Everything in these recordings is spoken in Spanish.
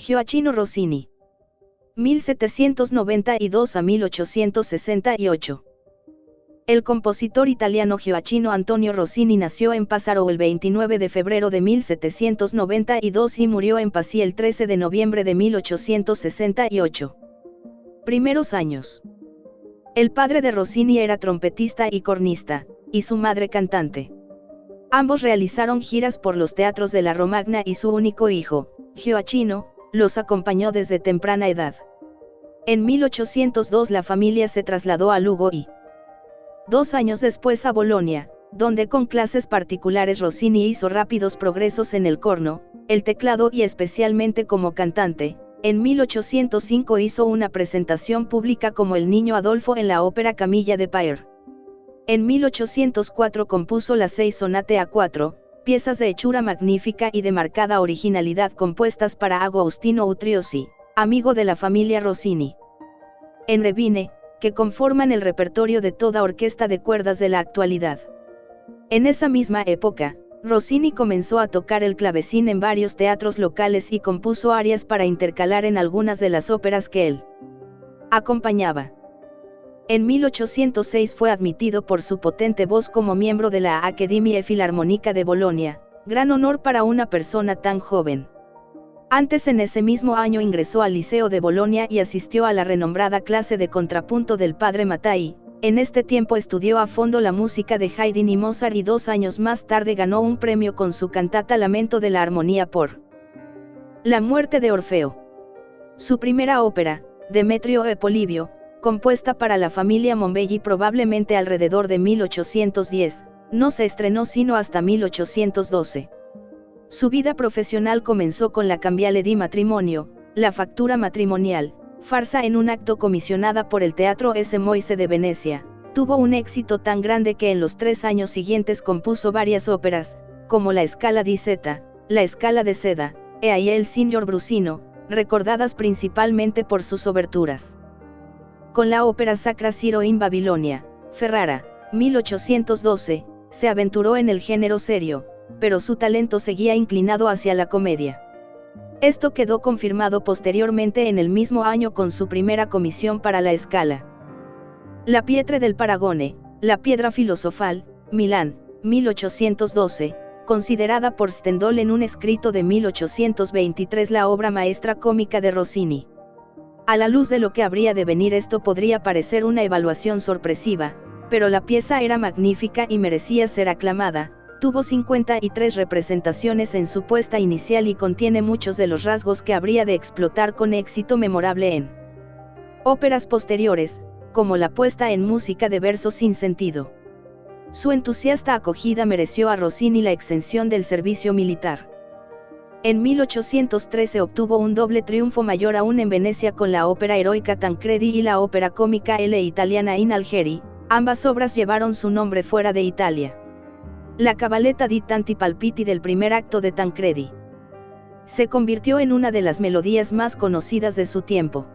Gioachino Rossini. 1792 a 1868. El compositor italiano Gioachino Antonio Rossini nació en Passaro el 29 de febrero de 1792 y murió en Passy el 13 de noviembre de 1868. Primeros años. El padre de Rossini era trompetista y cornista, y su madre cantante. Ambos realizaron giras por los teatros de la Romagna y su único hijo, Gioachino, los acompañó desde temprana edad. En 1802 la familia se trasladó a Lugo y 2 años después a Bolonia, donde con clases particulares Rossini hizo rápidos progresos en el corno, el teclado y especialmente como cantante. En 1805 hizo una presentación pública como el niño Adolfo en la ópera Camilla de Paer. En 1804 compuso las 6 sonate A4, piezas de hechura magnífica y de marcada originalidad compuestas para Agostino Utriosi, amigo de la familia Rossini. En Revine, que conforman el repertorio de toda orquesta de cuerdas de la actualidad. En esa misma época, Rossini comenzó a tocar el clavecín en varios teatros locales y compuso arias para intercalar en algunas de las óperas que él acompañaba. En 1806 fue admitido por su potente voz como miembro de la Accademia Filarmonica de Bolonia, gran honor para una persona tan joven. Antes en ese mismo año ingresó al Liceo de Bolonia y asistió a la renombrada clase de contrapunto del padre Mattei. En este tiempo estudió a fondo la música de Haydn y Mozart y 2 años más tarde ganó un premio con su cantata Lamento de la Armonía por la muerte de Orfeo. Su primera ópera, Demetrio e Polibio, compuesta para la familia Mombelli probablemente alrededor de 1810, no se estrenó sino hasta 1812. Su vida profesional comenzó con la Cambiale di Matrimonio, la factura matrimonial, farsa en un acto comisionada por el Teatro S. Moise de Venecia. Tuvo un éxito tan grande que en los 3 años siguientes compuso varias óperas, como la Scala di Seta, la Scala de Seda, e ahí el Signor Brusino, recordadas principalmente por sus oberturas. Con la ópera sacra Ciro in Babilonia, Ferrara, 1812, se aventuró en el género serio, pero su talento seguía inclinado hacia la comedia. Esto quedó confirmado posteriormente en el mismo año con su primera comisión para la Scala. La Pietre del Paragone, la Piedra Filosofal, Milán, 1812, considerada por Stendhal en un escrito de 1823 la obra maestra cómica de Rossini. A la luz de lo que habría de venir esto podría parecer una evaluación sorpresiva, pero la pieza era magnífica y merecía ser aclamada. Tuvo 53 representaciones en su puesta inicial y contiene muchos de los rasgos que habría de explotar con éxito memorable en óperas posteriores, como la puesta en música de versos sin sentido. Su entusiasta acogida mereció a Rossini la exención del servicio militar. En 1813 obtuvo un doble triunfo mayor aún en Venecia con la ópera heroica Tancredi y la ópera cómica L. Italiana in Algeri, ambas obras llevaron su nombre fuera de Italia. La Cabaletta di Tanti Palpiti del primer acto de Tancredi se convirtió en una de las melodías más conocidas de su tiempo.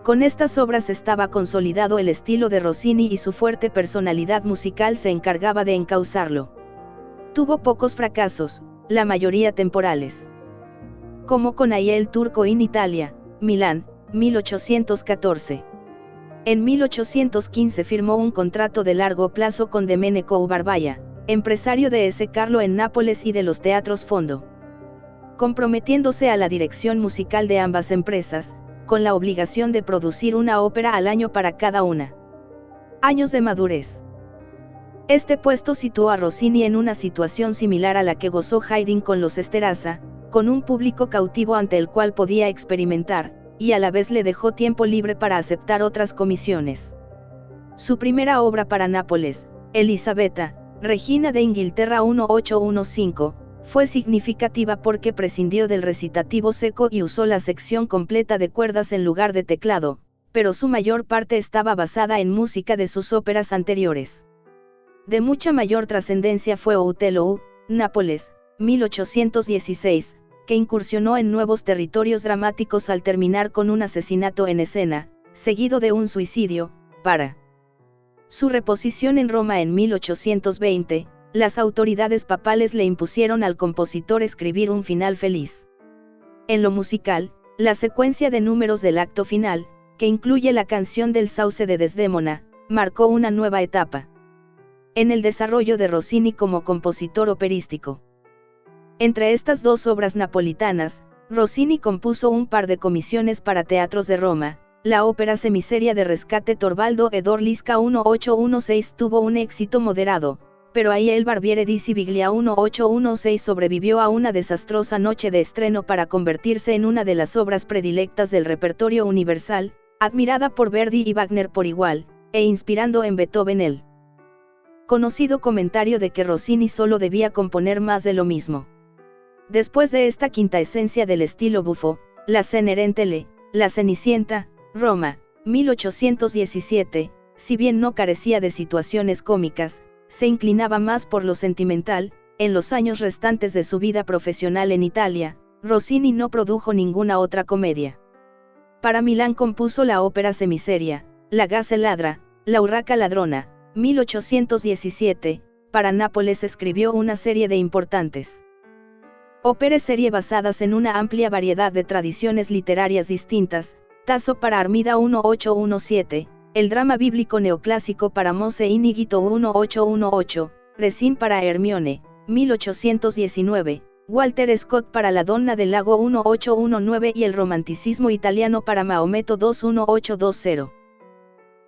Con estas obras estaba consolidado el estilo de Rossini y su fuerte personalidad musical se encargaba de encauzarlo. Tuvo pocos fracasos, la mayoría temporales. Como con Aiel Turco in Italia, Milán, 1814. En 1815 firmó un contrato de largo plazo con Domenico Ubarbaia, empresario de S. Carlo en Nápoles y de los teatros Fondo, comprometiéndose a la dirección musical de ambas empresas, con la obligación de producir una ópera al año para cada una. Años de madurez. Este puesto situó a Rossini en una situación similar a la que gozó Haydn con los Esterházy, con un público cautivo ante el cual podía experimentar, y a la vez le dejó tiempo libre para aceptar otras comisiones. Su primera obra para Nápoles, Elisabetta, Regina de Inglaterra 1815, fue significativa porque prescindió del recitativo seco y usó la sección completa de cuerdas en lugar de teclado, pero su mayor parte estaba basada en música de sus óperas anteriores. De mucha mayor trascendencia fue Otello, Nápoles, 1816, que incursionó en nuevos territorios dramáticos al terminar con un asesinato en escena, seguido de un suicidio, para su reposición en Roma en 1820, las autoridades papales le impusieron al compositor escribir un final feliz. En lo musical, La secuencia de números del acto final, que incluye la canción del Sauce de Desdémona, marcó una nueva etapa en el desarrollo de Rossini como compositor operístico. Entre estas dos obras napolitanas, Rossini compuso un par de comisiones para teatros de Roma. La ópera Semiseria de Rescate Torvaldo ed Orlisca 1816 tuvo un éxito moderado, pero ahí el Barbiere di Siviglia 1816 sobrevivió a una desastrosa noche de estreno para convertirse en una de las obras predilectas del repertorio universal, admirada por Verdi y Wagner por igual, e inspirando en Beethoven el conocido comentario de que Rossini solo debía componer más de lo mismo. Después de esta quinta esencia del estilo buffo, la Cenerentola, La Cenicienta, Roma, 1817, si bien no carecía de situaciones cómicas, se inclinaba más por lo sentimental. En los años restantes de su vida profesional en Italia, Rossini no produjo ninguna otra comedia. Para Milán compuso la ópera Semiseria, La Gazza Ladra, La Urraca Ladrona, 1817, para Nápoles escribió una serie de importantes óperas serie basadas en una amplia variedad de tradiciones literarias distintas, Tasso para Armida 1817, el drama bíblico neoclásico para Mose Inigito 1818, Resin para Hermione, 1819, Walter Scott para La Donna del Lago 1819 y el romanticismo italiano para Maometto 1820.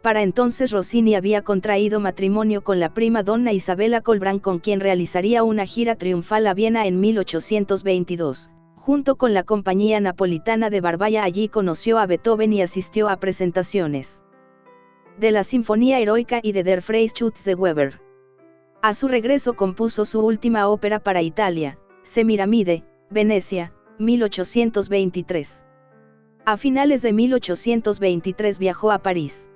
Para entonces Rossini había contraído matrimonio con la prima donna Isabella Colbran, con quien realizaría una gira triunfal a Viena en 1822. Junto con la compañía napolitana de Barbaya allí conoció a Beethoven y asistió a presentaciones de la Sinfonía Heroica y de Der Freischütz de Weber. A su regreso compuso su última ópera para Italia, Semiramide, Venecia, 1823. A finales de 1823 viajó a París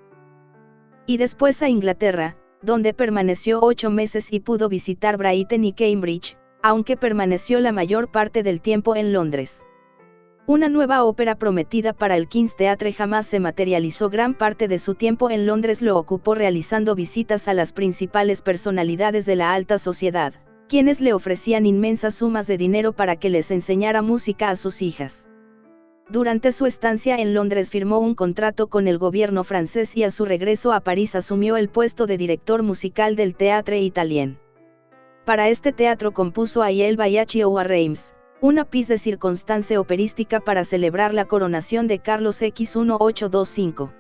y después a Inglaterra, donde permaneció 8 meses y pudo visitar Brighton y Cambridge, aunque permaneció la mayor parte del tiempo en Londres. Una nueva ópera prometida para el King's Theatre jamás se materializó. Gran parte de su tiempo en Londres lo ocupó realizando visitas a las principales personalidades de la alta sociedad, quienes le ofrecían inmensas sumas de dinero para que les enseñara música a sus hijas. Durante su estancia en Londres firmó un contrato con el gobierno francés y a su regreso a París asumió el puesto de director musical del Théâtre Italien. Para este teatro compuso a Il Baiaccio a Reims, una pièce de circunstancia operística para celebrar la coronación de Carlos X 1825.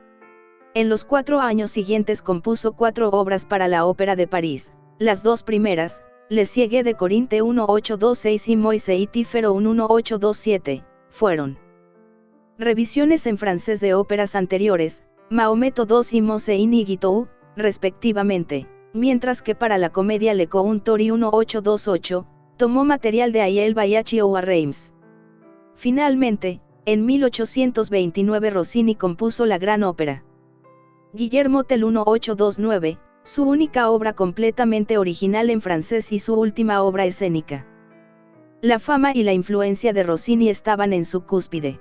En los 4 años siguientes compuso 4 obras para la Ópera de París, las 2 primeras, Le Siege de Corinte 1826 y Moïse Tífero 1827, fueron revisiones en francés de óperas anteriores, Maometto II y Mose Inigito, respectivamente, mientras que para la comedia Le Contori 1828, tomó material de Il Baiaccio a Reims. Finalmente, en 1829 Rossini compuso la gran ópera Guillermo Tell 1829, su única obra completamente original en francés y su última obra escénica. La fama y la influencia de Rossini estaban en su cúspide.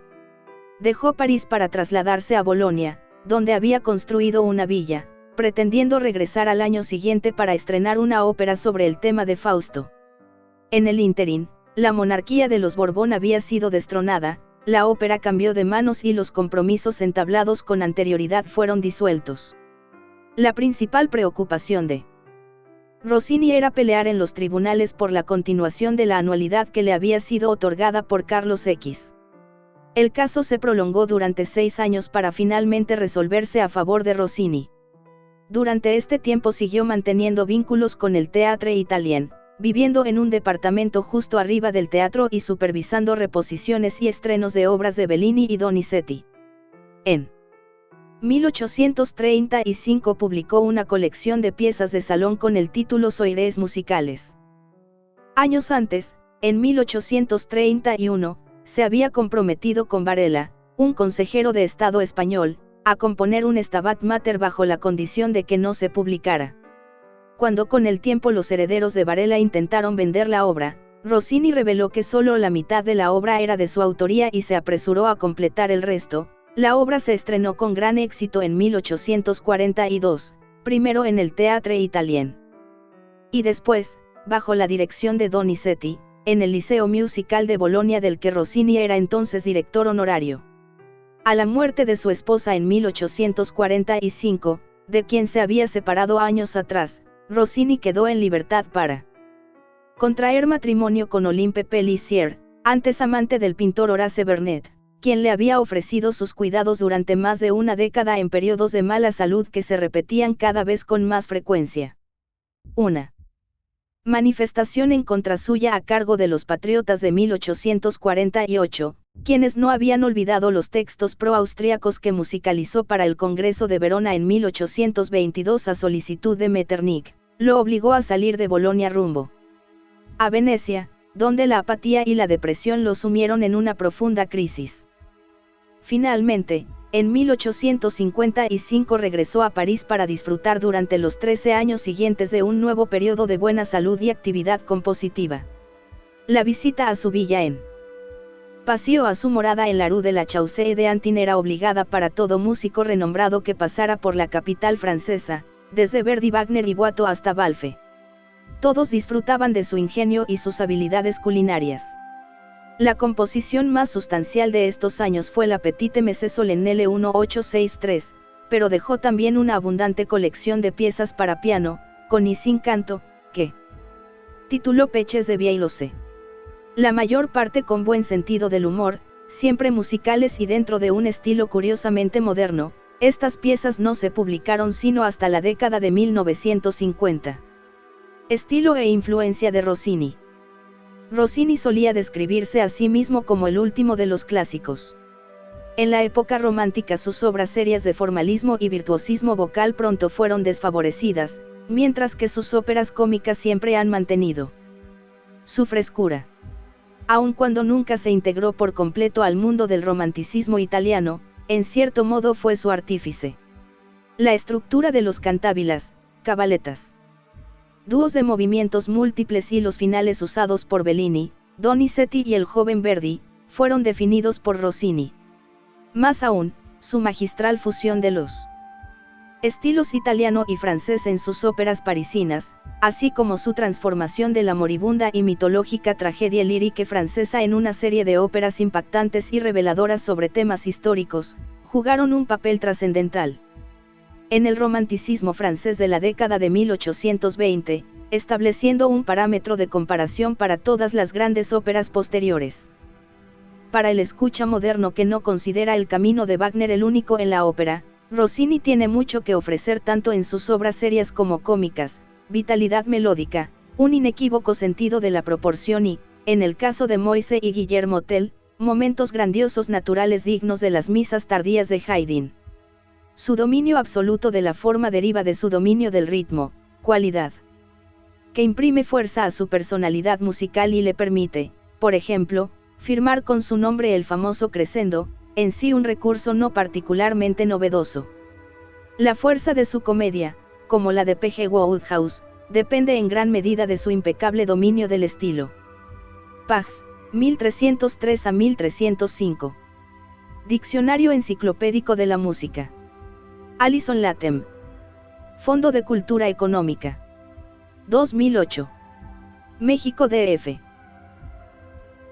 Dejó París para trasladarse a Bolonia, donde había construido una villa, pretendiendo regresar al año siguiente para estrenar una ópera sobre el tema de Fausto. En el ínterin, la monarquía de los Borbón había sido destronada, la ópera cambió de manos y los compromisos entablados con anterioridad fueron disueltos. La principal preocupación de Rossini era pelear en los tribunales por la continuación de la anualidad que le había sido otorgada por Carlos X. El caso se prolongó durante 6 años para finalmente resolverse a favor de Rossini. Durante este tiempo siguió manteniendo vínculos con el Théâtre Italien, viviendo en un departamento justo arriba del teatro y supervisando reposiciones y estrenos de obras de Bellini y Donizetti. En 1835 publicó una colección de piezas de salón con el título Soirées musicales. Años antes, en 1831, se había comprometido con Varela, un consejero de Estado español, a componer un Stabat Mater bajo la condición de que no se publicara. Cuando con el tiempo los herederos de Varela intentaron vender la obra, Rossini reveló que solo la mitad de la obra era de su autoría y se apresuró a completar el resto. La obra se estrenó con gran éxito en 1842, primero en el Théâtre Italien y después, bajo la dirección de Donizetti, en el Liceo Musical de Bolonia del que Rossini era entonces director honorario. A la muerte de su esposa en 1845, de quien se había separado años atrás, Rossini quedó en libertad para contraer matrimonio con Olympe Pélissier, antes amante del pintor Horace Vernet, quien le había ofrecido sus cuidados durante más de una década en periodos de mala salud que se repetían cada vez con más frecuencia. Una manifestación en contra suya a cargo de los patriotas de 1848, quienes no habían olvidado los textos pro-austríacos que musicalizó para el Congreso de Verona en 1822 a solicitud de Metternich, lo obligó a salir de Bolonia rumbo a Venecia, donde la apatía y la depresión lo sumieron en una profunda crisis. Finalmente, en 1855 regresó a París para disfrutar durante los 13 años siguientes de un nuevo periodo de buena salud y actividad compositiva. La visita a su villa en Passy a su morada en la Rue de la Chaussée d'Antin era obligada para todo músico renombrado que pasara por la capital francesa, desde Verdi, Wagner y Watteau hasta Balfe. Todos disfrutaban de su ingenio y sus habilidades culinarias. La composición más sustancial de estos años fue la Petite Messe Solennelle 1863, pero dejó también una abundante colección de piezas para piano, con y sin canto, que tituló Peches de Violose. La mayor parte con buen sentido del humor, siempre musicales y dentro de un estilo curiosamente moderno. Estas piezas no se publicaron sino hasta la década de 1950. Estilo e influencia de Rossini. Rossini solía describirse a sí mismo como el último de los clásicos. En la época romántica sus obras serias de formalismo y virtuosismo vocal pronto fueron desfavorecidas, mientras que sus óperas cómicas siempre han mantenido su frescura. Aun cuando nunca se integró por completo al mundo del romanticismo italiano, en cierto modo fue su artífice. La estructura de los cantabiles, caballetas, dúos de movimientos múltiples y los finales usados por Bellini, Donizetti y el joven Verdi, fueron definidos por Rossini. Más aún, su magistral fusión de los estilos italiano y francés en sus óperas parisinas, así como su transformación de la moribunda y mitológica tragedia lírica francesa en una serie de óperas impactantes y reveladoras sobre temas históricos, jugaron un papel trascendental en el romanticismo francés de la década de 1820, estableciendo un parámetro de comparación para todas las grandes óperas posteriores. Para el escucha moderno que no considera el camino de Wagner el único en la ópera, Rossini tiene mucho que ofrecer tanto en sus obras serias como cómicas, vitalidad melódica, un inequívoco sentido de la proporción y, en el caso de Moise y Guillermo Tell, momentos grandiosos naturales dignos de las misas tardías de Haydn. Su dominio absoluto de la forma deriva de su dominio del ritmo, cualidad que imprime fuerza a su personalidad musical y le permite, por ejemplo, firmar con su nombre el famoso crescendo, en sí un recurso no particularmente novedoso. La fuerza de su comedia, como la de P.G. Wodehouse, depende en gran medida de su impecable dominio del estilo. Pags, 1303 a 1305. Diccionario Enciclopédico de la Música. Alison Latham. Fondo de Cultura Económica. 2008. México D.F.